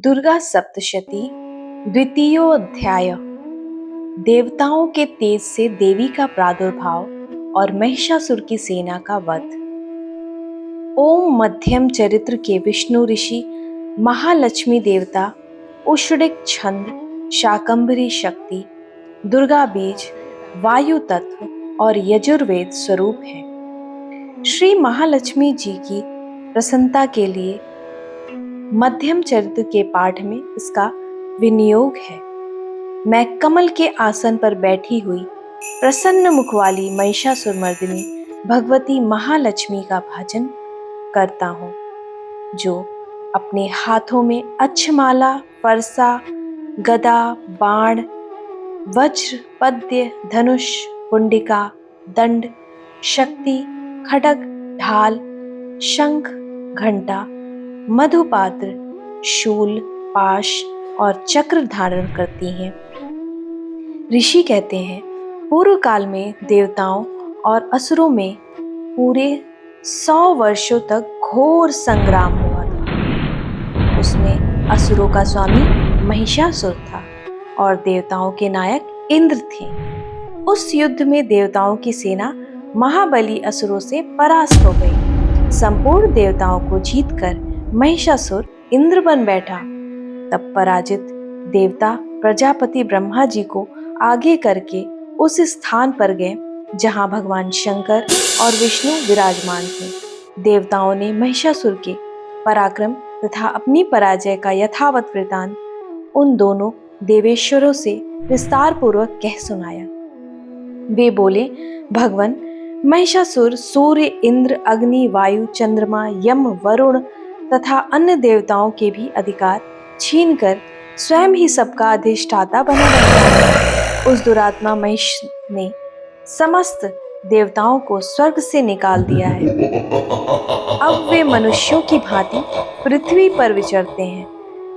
दुर्गा सप्तशती द्वितीयोऽध्याय। देवताओं के तेज से देवी का प्रादुर्भाव और महिषासुर की सेना का वध। ओम मध्यम चरित्र के विष्णु ऋषि महालक्ष्मी देवता उषडिक छंद शाकंभरी शक्ति दुर्गा बीज वायु तत्व और यजुर्वेद स्वरूप है। श्री महालक्ष्मी जी की प्रसन्नता के लिए मध्यम चरित्र के पाठ में इसका विनियोग है। मैं कमल के आसन पर बैठी हुई प्रसन्न मुख वाली महिषासुरमर्दिनी भगवती महालक्ष्मी का भजन करता हूँ, जो अपने हाथों में अक्षमाला, फरसा, गदा, बाण, वज्र, पद्य, धनुष, कुंडिका, दंड, शक्ति, खड्ग, ढाल, शंख, घंटा, मधुपात्र, शूल, पाश और चक्र धारण करती हैं। ऋषि कहते हैं, पूर्व काल में देवताओं और असुरों में पूरे 100 वर्षों तक घोर संग्राम हुआ था। उसमें असुरों का स्वामी महिषासुर था और देवताओं के नायक इंद्र थे। उस युद्ध में देवताओं की सेना महाबली असुरों से परास्त हो गई। संपूर्ण देवताओं को जीतकर महिषासुर इंद्र बन बैठा। तब पराजित देवता प्रजापति ब्रह्मा जी को आगे करके उस स्थान पर गए जहां भगवान शंकर और विष्णु विराजमान थे। देवताओं ने महिषासुर के पराक्रम तथा अपनी पराजय का यथावत वृतांत उन दोनों देवेश्वरों से विस्तार पूर्वक कह सुनाया। वे बोले, भगवान, महिषासुर सूर्य, इंद्र, अग्नि, वायु, चंद्रमा, यम, वरुण तथा अन्य देवताओं के भी अधिकार छीनकर स्वयं ही सबका अधिष्ठाता बना रहता है। उस दुरात्मा महिष ने समस्त देवताओं को स्वर्ग से निकाल दिया है। अब वे मनुष्यों की भांति पृथ्वी पर विचरते हैं।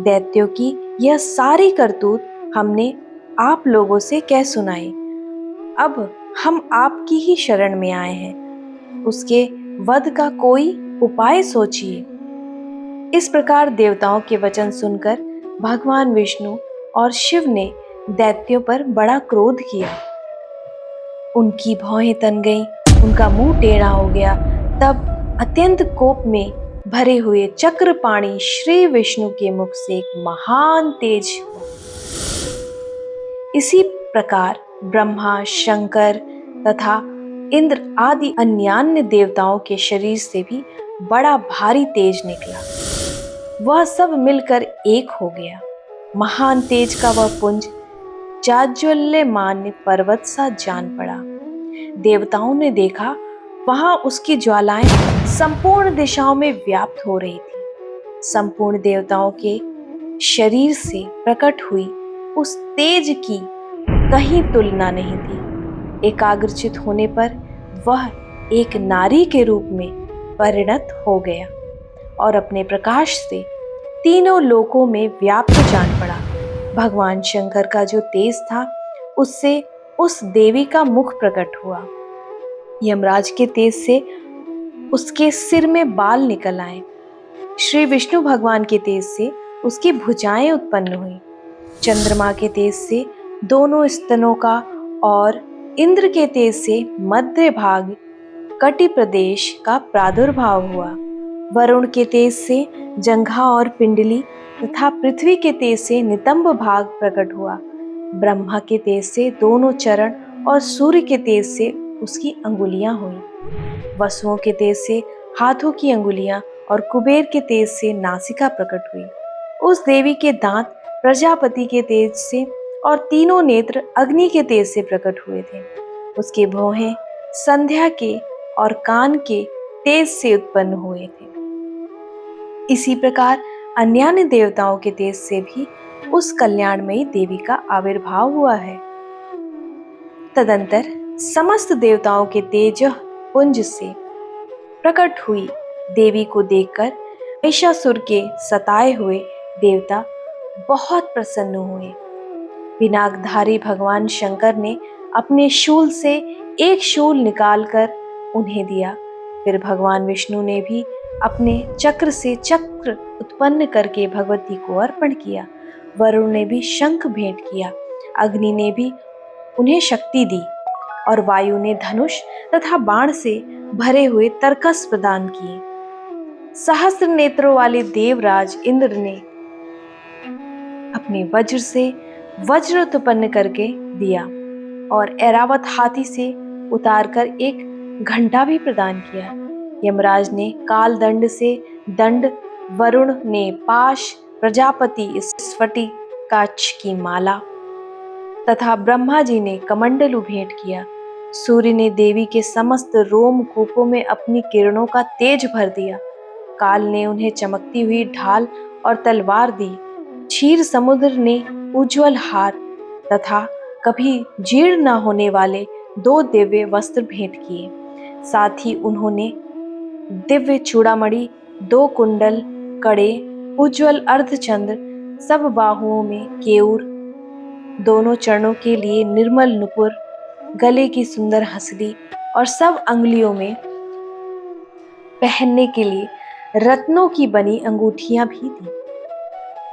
दैत्यों की यह सारी करतूत हमने आप लोगों से कह सुनाई। अब हम आपकी ही शरण में आए हैं। उसके वध का कोई उपाय सोचिए। इस प्रकार देवताओं के वचन सुनकर भगवान विष्णु और शिव ने दैत्यों पर बड़ा क्रोध किया। उनकी भौहें तन गईं, उनका मुंह टेढ़ा हो गया। तब अत्यंत कोप में भरे हुए चक्रपाणी श्री विष्णु के मुख से एक महान तेज हुआ। इसी प्रकार ब्रह्मा, शंकर तथा इंद्र आदि अन्यान्य देवताओं के शरीर से भी बड़ा भारी तेज निकला। वह सब मिलकर एक हो गया। महान तेज का वह पुंज जाज्वल्यमान पर्वत सा जान पड़ा। देवताओं ने देखा, वहां उसकी ज्वालाएं संपूर्ण दिशाओं में व्याप्त हो रही थी। संपूर्ण देवताओं के शरीर से प्रकट हुई उस तेज की कहीं तुलना नहीं थी। एकाग्रचित होने पर वह एक नारी के रूप में परिणत हो गया और अपने प्रकाश से तीनों लोकों में व्याप्त जान पड़ा। भगवान शंकर का जो तेज था, उससे उस देवी का मुख प्रकट हुआ। यमराज के तेज से उसके सिर में बाल निकल आए। श्री विष्णु भगवान के तेज से उसकी भुजाएं उत्पन्न हुई। चंद्रमा के तेज से दोनों स्तनों का और इंद्र के तेज से मध्य भाग कटि प्रदेश का प्रादुर्भाव हुआ। वरुण के तेज से जंघा और पिंडली तथा पृथ्वी के तेज से नितंब भाग प्रकट हुआ। ब्रह्मा के तेज से दोनों चरण और सूर्य के तेज से उसकी अंगुलियां हुई। वसुओं के तेज से हाथों की अंगुलियां और कुबेर के तेज से नासिका प्रकट हुई। उस देवी के दांत प्रजापति के तेज से और तीनों नेत्र अग्नि के तेज से प्रकट हुए थे। उसके भौहें संध्या के और कान के तेज से उत्पन्न हुए थे। इसी प्रकार अन्यान्य देवताओं के तेज से भी उस कल्याणमयी देवी का आविर्भाव हुआ है। तदंतर समस्त देवताओं के तेज पुंज से प्रकट हुई देवी को देखकर महिषासुर के सताए हुए देवता बहुत प्रसन्न हुए। पिनाकधारी भगवान शंकर ने अपने शूल से एक शूल निकालकर उन्हें दिया। फिर भगवान विष्णु ने भी अपने चक्र से चक्र उत्पन्न करके भगवती को अर्पण किया। वरुण ने भी शंख भेंट किया, अग्नि ने भी उन्हें शक्ति दी और वायु ने धनुष तथा बाण से भरे हुए तरकस प्रदान किए। सहस्त्र नेत्रों वाले देवराज इंद्र ने अपने वज्र से वज्र उत्पन्न करके दिया और ऐरावत हाथी से उतारकर एक घंटा भी प्रदान किया। यमराज ने काल दंड से दंड, वरुण ने पाश, प्रजापति स्फटिकाक्ष की माला तथा ब्रह्मा जी ने कमंडलू भेंट किया। सूर्य ने देवी के समस्त रोमकूपों में अपनी किरणों का तेज भर दिया। काल ने उन्हें चमकती हुई ढाल और तलवार दी। क्षीर समुद्र ने उज्जवल हार तथा कभी जीर्ण न होने वाले 2 दिव्य वस्त्र भेंट किए। साथ ही उन्होंने दिव्य चूड़ामणि, 2 कुंडल, कड़े, उज्जवल अर्धचंद्र, सब बाहुओं में केयूर, दोनों चरणों के लिए निर्मल नुपुर, गले की सुंदर हंसली और सब अंगुलियों में पहनने के लिए रत्नों की बनी अंगूठियां भी दी।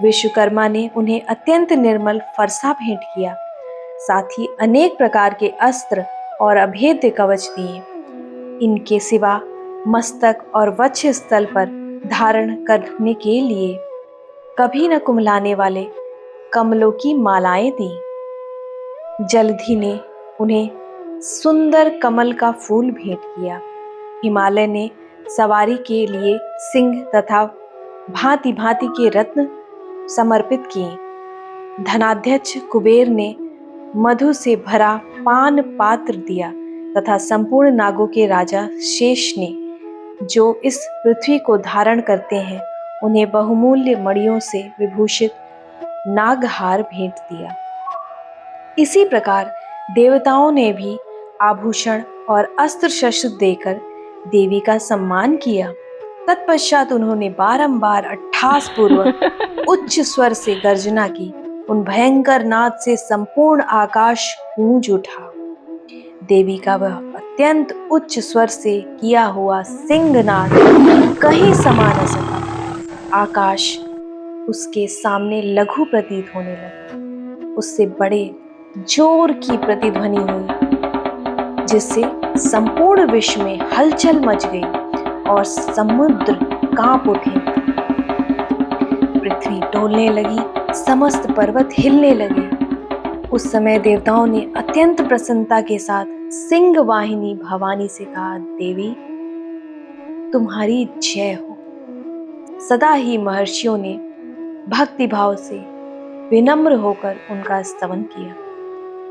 विश्वकर्मा ने उन्हें अत्यंत निर्मल फरसा भेंट किया। साथ ही अनेक प्रकार के अस्त्र और अभेद्य कवच दिए। इनके सिवा मस्तक और वक्ष स्थल पर धारण करने के लिए कभी न कुम्हलाने वाले कमलों की मालाएं दी। जलधि ने उन्हें सुंदर कमल का फूल भेंट किया। हिमालय ने सवारी के लिए सिंह तथा भांति भांति के रत्न समर्पित किए। धनाध्यक्ष कुबेर ने मधु से भरा पान पात्र दिया तथा संपूर्ण नागों के राजा शेष ने, जो इस पृथ्वी को धारण करते हैं, उन्हें बहुमूल्य मणियों से विभूषित नागहार भेंट दिया। इसी प्रकार देवताओं ने भी आभूषण और अस्त्र शस्त्र देकर देवी का सम्मान किया। तत्पश्चात उन्होंने बारंबार अट्ठास पूर्वक उच्च स्वर से गर्जना की। उन भयंकर नाद से संपूर्ण आकाश गूंज उठा। देवी का वह अत्यंत उच्च स्वर से किया हुआ सिंहनाद कहीं समा न सका। आकाश उसके सामने लघु प्रतीत होने लगा। उससे बड़े जोर की प्रतिध्वनि हुई, जिससे संपूर्ण विश्व में हलचल मच गई और समुद्र कांप उठे। पृथ्वी डोलने लगी, समस्त पर्वत हिलने लगे। उस समय देवताओं ने अत्यंत प्रसन्नता के साथ सिंह वाहिनी भवानी से कहा, देवी तुम्हारी जय हो। सदा ही महर्षियों ने भक्ति भाव से विनम्र होकर उनका स्तवन किया।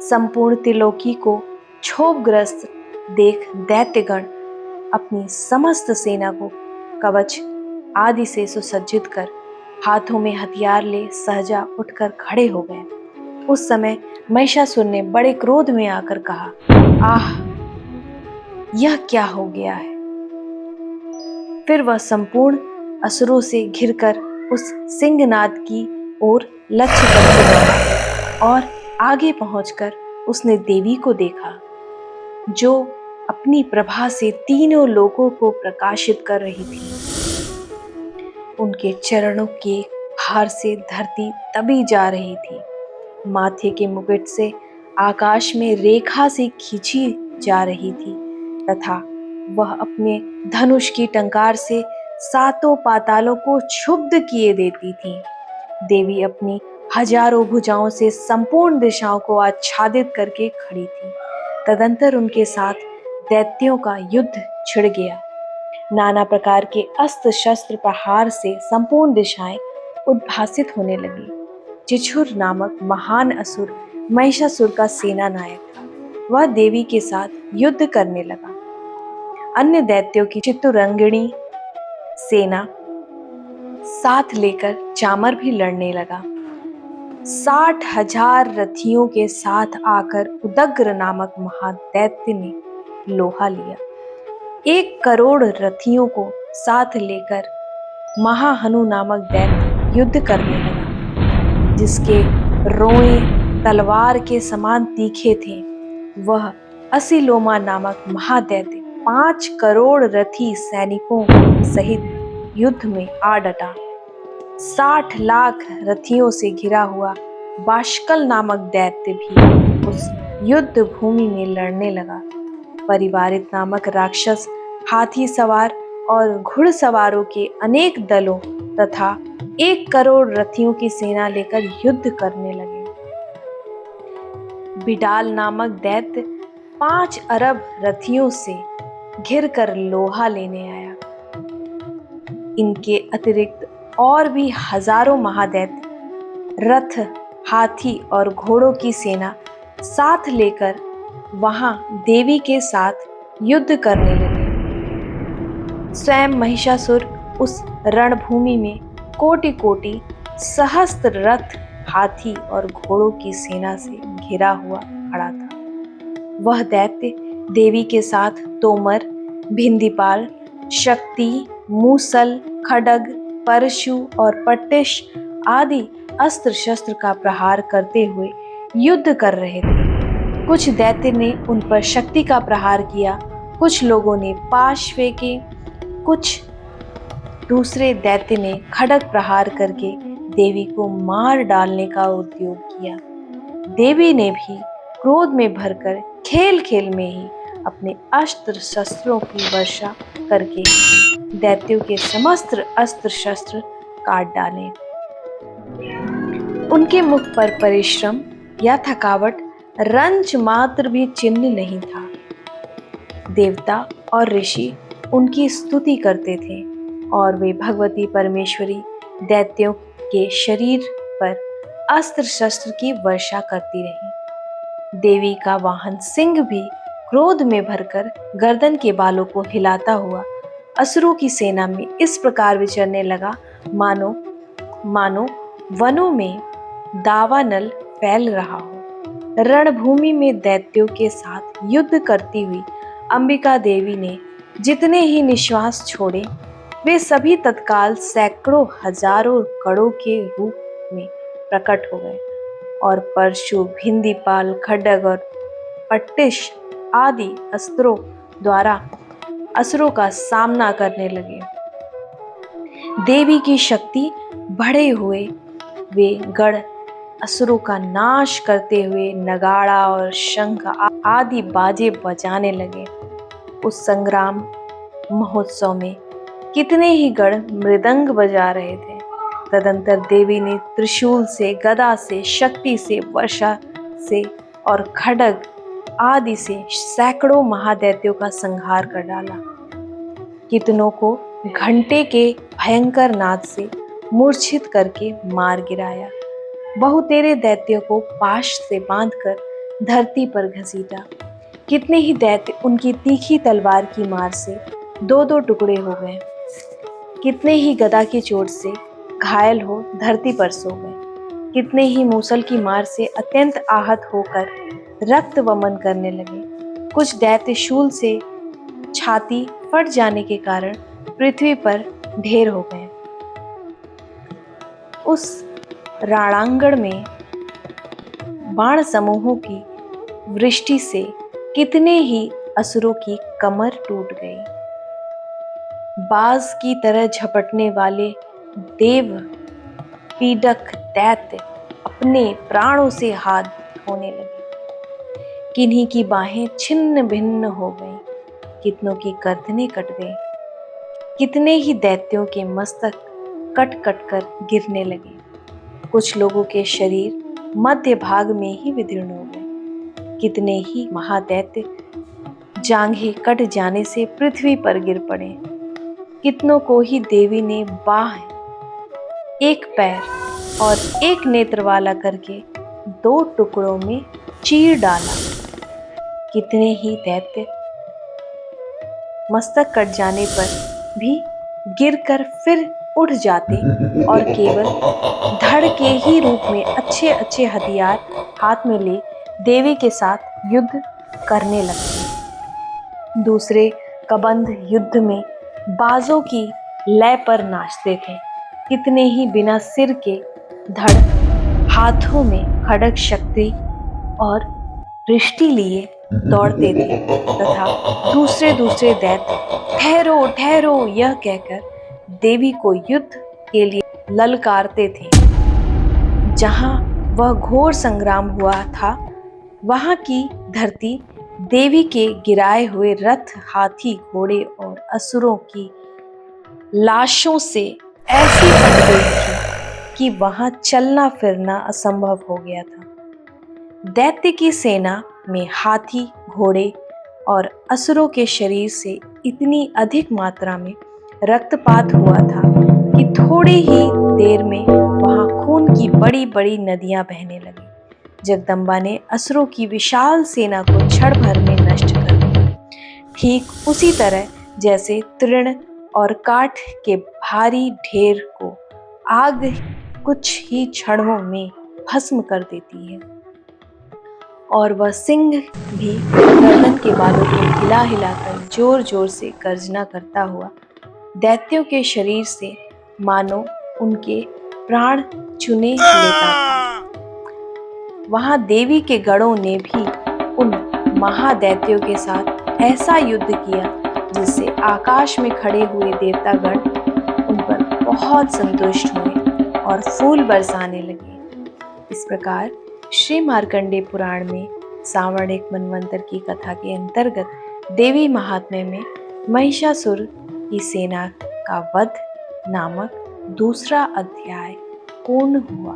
संपूर्ण त्रिलोकी को क्षोभग्रस्त देख दैत्यगण अपनी समस्त सेना को कवच आदि से सुसज्जित कर हाथों में हथियार ले सहजा उठकर खड़े हो गए। उस समय महिषासुर ने बड़े क्रोध में आकर कहा, आह, यह क्या हो गया है। फिर वह संपूर्ण असुरों से घिरकर उस सिंहनाद की ओर लक्ष्य करके गया और आगे पहुंचकर उसने देवी को देखा, जो अपनी प्रभा से तीनों लोकों को प्रकाशित कर रही थी। उनके चरणों के भार से धरती दबी जा रही थी। माथे के मुकुट से आकाश में रेखा से खींची जा रही थी तथा वह अपने धनुष की टंकार से सातों पातालों को क्षुब्ध किए देती थी। देवी अपनी हजारों भुजाओं से संपूर्ण दिशाओं को आच्छादित करके खड़ी थी। तदंतर उनके साथ दैत्यों का युद्ध छिड़ गया। नाना प्रकार के अस्त्र शस्त्र प्रहार से संपूर्ण दिशाएं उद्भासित होने लगी। चिछुर नामक महान असुर महिषासुर का सेना नायक था। वह देवी के साथ युद्ध करने लगा। अन्य दैत्यों की चित्तुरंगिणी सेना साथ लेकर चामर भी लड़ने लगा। 60,000 रथियों के साथ आकर उदग्र नामक महादैत्य ने लोहा लिया। 1 करोड़ रथियों को साथ लेकर महाहनु नामक दैत्य युद्ध करने लगा, जिसके रोए तलवार के समान तीखे थे। वह असिलोमा नामक महादैत्य 5 करोड़ रथी सैनिकों सहित युद्ध में आ डटा। 60 लाख रथियों से घिरा हुआ बाष्कल नामक दैत्य भी उस युद्ध भूमि में लड़ने लगा। परिवारित नामक राक्षस हाथी सवार और घुड़सवारों के अनेक दलों तथा 1 करोड़ रथियों की सेना लेकर युद्ध करने लगे। बिडाल नामक दैत्य 5 अरब रथियों से घिरकर लोहा लेने आया। इनके अतिरिक्त और भी हजारों महादैत्य रथ, हाथी और घोड़ों की सेना साथ लेकर वहां देवी के साथ युद्ध करने लगे। स्वयं महिषासुर उस रणभूमि में कोटि कोटि सहस्त्र रथ, हाथी और घोड़ों की सेना से घिरा हुआ खड़ा था। वह दैत्य देवी के साथ तोमर, भिंदीपाल, शक्ति, मूसल, खड्ग, परशु और पट्टिश आदि अस्त्र शस्त्र का प्रहार करते हुए युद्ध कर रहे थे। कुछ दैत्य ने उन पर शक्ति का प्रहार किया, कुछ लोगों ने पाश फेंके, कुछ दूसरे दैत्य ने खड्ग प्रहार करके देवी को मार डालने का उद्योग किया। देवी ने भी क्रोध में भरकर खेल खेल में ही अपने अस्त्र शस्त्रों की वर्षा करके दैत्यों के समस्त अस्त्र शस्त्र काट डाले। उनके मुख पर परिश्रम या थकावट रंच मात्र भी चिन्ह नहीं था। देवता और ऋषि उनकी स्तुति करते थे और वे भगवती परमेश्वरी दैत्यों के शरीर पर अस्त्र शस्त्र की वर्षा करती रही। देवी का वाहन सिंह भी क्रोध में भरकर गर्दन के बालों को हिलाता हुआ असुरों की सेना में इस प्रकार विचरने लगा मानो वनों में दावानल फैल रहा हो। रणभूमि में दैत्यों के साथ युद्ध करती हुई अंबिका देवी ने जितने ही निश्वास छोड़े वे सभी तत्काल सैकड़ों हजारों गढ़ों के रूप में प्रकट हो गए और परशु, भिंदीपाल, खड्ग और पट्टिश आदि अस्त्रों द्वारा असुरों का सामना करने लगे। देवी की शक्ति बढ़े हुए वे गढ़ असुरों का नाश करते हुए नगाड़ा और शंख आदि बाजे बजाने लगे। उस संग्राम महोत्सव में कितने ही गढ़ मृदंग बजा रहे थे। तदंतर देवी ने त्रिशूल से, गदा से, शक्ति से, वर्षा से और खड्ग आदि से सैकड़ों महादैत्यों का संहार कर डाला। कितनों को घंटे के भयंकर नाद से मूर्छित करके मार गिराया। बहुतेरे दैत्यों को पाश से बांधकर धरती पर घसीटा। कितने ही दैत्य उनकी तीखी तलवार की मार से 2-2 टुकड़े हो गए। कितने ही गदा की चोट से घायल हो धरती पर सो गए। कितने ही मूसल की मार से अत्यंत आहत होकर रक्त वमन करने लगे। कुछ दैत्य शूल से छाती फट जाने के कारण पृथ्वी पर ढेर हो गए। उस रणांगण में बाण समूहों की वृष्टि से कितने ही असुरों की कमर टूट गई। बाज की तरह झपटने वाले देव पीडक दैत्य अपने प्राणों से हाथ धोने लगे। किन्हीं की बाहें छिन्न भिन्न हो गईं, कितनों की गर्दनें कट गईं। कितने ही दैत्यों के मस्तक कट कट कर गिरने लगे। कुछ लोगों के शरीर मध्य भाग में ही विदीर्ण हो गए। कितने ही महादैत्य जांघें कट जाने से पृथ्वी पर गिर पड़े। कितनों को ही देवी ने बाह, एक पैर और एक नेत्र वाला करके 2 टुकड़ों में चीर डाला। कितने ही दैत्य मस्तक कट जाने पर भी गिरकर फिर उठ जाते और केवल धड़ के ही रूप में अच्छे अच्छे हथियार हाथ में ले देवी के साथ युद्ध करने लगते। दूसरे कबंध युद्ध में बाजों की लय पर नाचते थे। कितने ही बिना सिर के धड़ हाथों में खड्ग, शक्ति और दृष्टि लिए दौड़ते थे तथा दूसरे दैत्य ठहरो ठहरो यह कहकर देवी को युद्ध के लिए ललकारते थे। जहां वह घोर संग्राम हुआ था, वहां की धरती देवी के गिराए हुए रथ, हाथी, घोड़े और असुरों की लाशों से ऐसी फट गई थी कि वहां चलना फिरना असंभव हो गया था। दैत्य की सेना में हाथी, घोड़े और असुरों के शरीर से इतनी अधिक मात्रा में रक्तपात हुआ था कि थोड़ी ही देर में वहां खून की बड़ी बड़ी नदियां बहने लगी। जगदम्बा ने असुरों की विशाल सेना को क्षण भर में नष्ट कर दिया, ठीक उसी तरह जैसे तृण और काठ के भारी ढेर को आग कुछ ही क्षणों में भस्म कर देती है। और वह सिंह भी गर्दन के बालों को हिला हिलाकर जोर जोर से गर्जना करता हुआ दैत्यों के शरीर से मानो उनके प्राण चुने लेता था। वहां देवी के गणों ने भी उन महादैत्यों के साथ ऐसा युद्ध किया जिससे आकाश में खड़े हुए देवतागण उन पर बहुत संतुष्ट हुए और फूल बरसाने लगे। इस प्रकार श्री मार्कंडेय पुराण में सांवर्णिक मनवंतर की कथा के अंतर्गत देवी महात्म्य में महिषासुर की सेना का वध नामक दूसरा अध्याय पूर्ण हुआ।